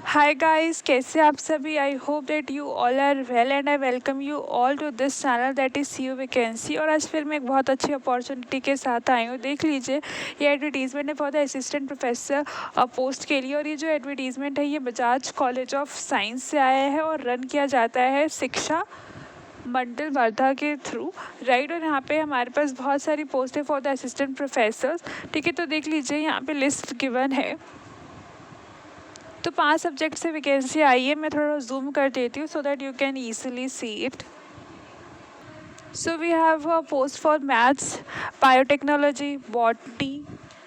Hi guys, कैसे आप सभी। I hope that you all are well and I welcome you all to this channel that is C U vacancy. और आज फिर मैं एक बहुत अच्छी अपॉर्चुनिटी के साथ आई हूँ। देख लीजिए, ये एडवर्टीज़मेंट है for the assistant professor post के लिए। और ये जो एडवर्टीज़मेंट है ये बजाज कॉलेज ऑफ साइंस से आया है और रन किया जाता है शिक्षा मंडल वर्धा के थ्रू, राइट। और यहाँ पे हमारे पास बहुत सारी पोस्ट है फॉर द असिस्टेंट प्रोफेसर्स। ठीक है, तो देख लीजिए यहाँ पे लिस्ट गिवन है। तो 5 सब्जेक्ट से वैकेंसी आई है। मैं थोड़ा जूम कर देती हूँ so that you can easily see it. So we have a post for maths, biotechnology, botany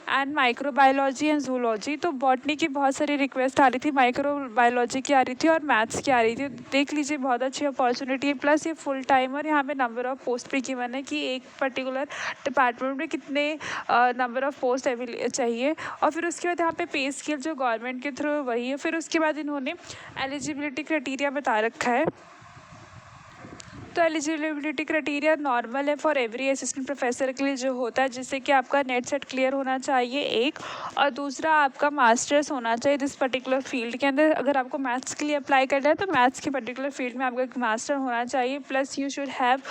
and microbiology and zoology. तो बॉटनी की बहुत सारी रिक्वेस्ट आ रही थी, माइक्रोबायोलॉजी की आ रही थी और मैथ्स की आ रही थी। देख लीजिए, बहुत अच्छी अपॉर्चुनिटी है। प्लस ये फुल टाइम और यहाँ पे नंबर ऑफ पोस्ट भी गिवन है कि एक पर्टिकुलर डिपार्टमेंट में कितने नंबर ऑफ पोस्ट चाहिए। और फिर उसके बाद यहाँ पे पे स्केल जो गवर्नमेंट के थ्रू वही है। फिर उसके बाद इन्होंने एलिजिबिलिटी क्राइटेरिया बता रखा है। तो एलिजिबिलिटी क्राइटेरिया नॉर्मल है फॉर एवरी असिस्टेंट प्रोफेसर के लिए जो होता है, जिससे कि आपका नेट सेट क्लियर होना चाहिए एक, और दूसरा आपका मास्टर्स होना चाहिए दिस पर्टिकुलर फील्ड के अंदर। अगर आपको मैथ्स के लिए अप्लाई करना है तो मैथ्स के पर्टिकुलर फील्ड में आपका एक मास्टर होना चाहिए। Plus you should have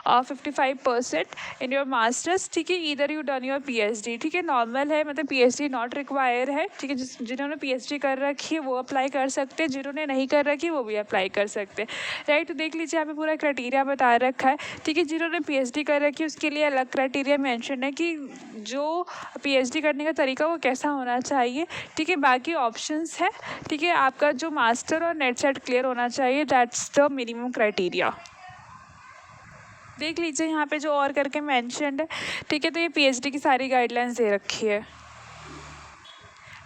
55% in your masters. ठीक है, इधर यू डन योर PhD। ठीक है, नॉर्मल है, मतलब PhD नॉट रिक्वायर है। ठीक है, जिन्होंने PhD कर रखी है वो अप्लाई कर सकते हैं, जिन्होंने नहीं कर रखी वो भी अप्लाई कर सकते हैं, राइट। तो देख लीजिए, यहाँ पे पूरा क्राइटेरिया बता रखा है। ठीक है, जिन्होंने PhD कर रखी है उसके लिए अलग क्राइटेरिया मेंशन है कि जो PhD करने का तरीका वो कैसा होना चाहिए। ठीक है, बाकी ऑप्शंस है। ठीक है, आपका जो मास्टर और नेट सेट क्लियर होना चाहिए, दैट्स द मिनिमम क्राइटेरिया। देख लीजिए यहाँ पे जो और करके मेंशन्ड है। ठीक है, तो ये PhD की सारी गाइडलाइंस दे रखी है।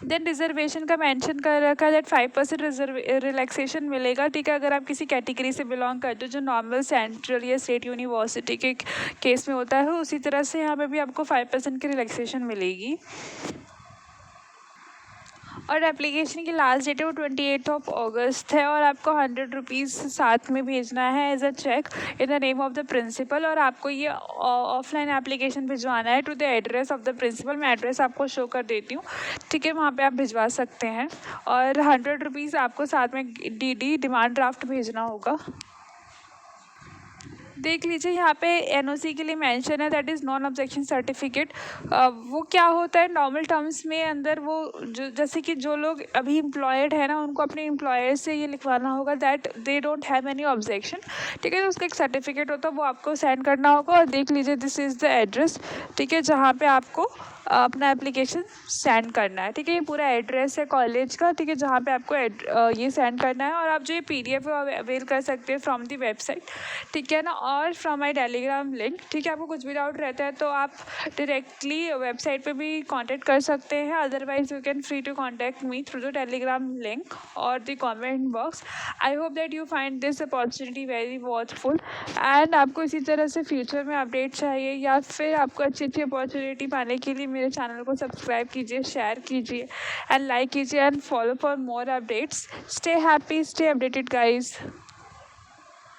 देन रिजर्वेशन का मेंशन कर रखा है दैट 5% रिलैक्सेशन मिलेगा। ठीक है, अगर आप किसी कैटेगरी से बिलोंग करते हो जो नॉर्मल सेंट्रल या स्टेट यूनिवर्सिटी के केस में होता है, उसी तरह से यहाँ पे भी आपको 5% की रिलैक्सेशन मिलेगी। और एप्लीकेशन की लास्ट डेट है वो 28 अगस्त है। और आपको 100 रुपीज़ साथ में भेजना है as a cheque in the name of the principal. और आपको ये ऑफलाइन एप्लीकेशन भिजवाना है to the address of the principal. मैं एड्रेस आपको शो कर देती हूँ। ठीक है, वहाँ पे आप भिजवा सकते हैं। और 100 रुपीज़ आपको साथ में DD डिमांड ड्राफ्ट भेजना होगा। देख लीजिए, यहाँ पे NOC के लिए मेंशन है that is non objection certificate. वो क्या होता है नॉर्मल टर्म्स में अंदर, वो जो जैसे कि जो लोग अभी एम्प्लॉयड है ना, उनको अपने एम्प्लॉयर से ये लिखवाना होगा that they don't have any objection. ठीक है, तो उसका एक सर्टिफिकेट होता है, वो आपको सेंड करना होगा। और देख लीजिए, दिस इज़ द एड्रेस। ठीक है, जहाँ पे आपको अपना एप्लीकेशन सेंड करना है। ठीक है, ये पूरा एड्रेस है कॉलेज का। ठीक है, जहाँ पे आपको ये सेंड करना है। और आप जो ये PDF अवेल कर सकते हैं फ्रॉम दी वेबसाइट। ठीक है ना, और फ्रॉम माई टेलीग्राम लिंक। ठीक है, आपको कुछ भी डाउट रहता है तो आप डायरेक्टली वेबसाइट पे भी कांटेक्ट कर सकते हैं। Otherwise you can free to contact me through the Telegram link और the comment box. I hope that you find this opportunity very watchful. And आपको इसी तरह से फ्यूचर में अपडेट चाहिए या फिर आपको अच्छी अच्छी अपॉर्चुनिटी पाने के लिए मेरे चैनल को सब्सक्राइब कीजिए, शेयर कीजिए एंड लाइक कीजिए and follow for more updates. Stay happy, stay updated guys.